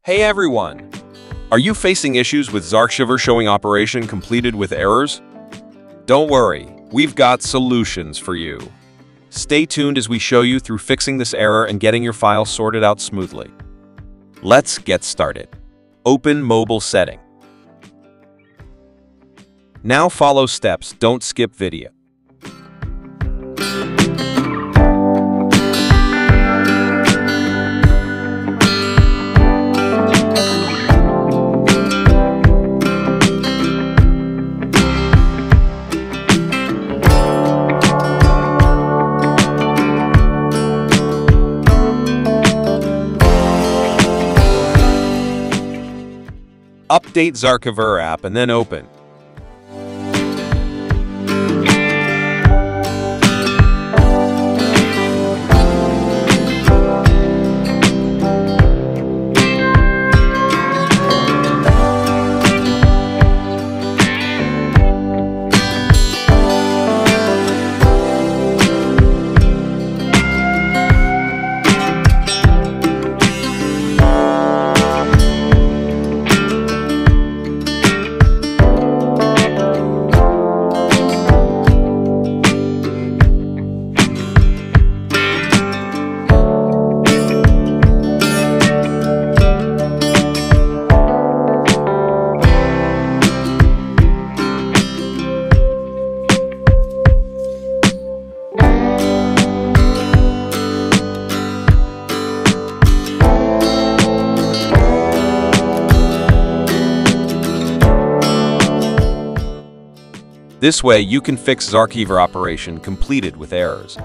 Hey everyone! Are you facing issues with zarchiver showing operation completed with errors? Don't worry, we've got solutions for you. Stay tuned as we show you through fixing this error and getting your file sorted out smoothly. Let's get started. Open Mobile Setting. Now follow steps, don't skip video. Update Zarchiver app and then open. This way, you can fix zarchiver operation completed with errors.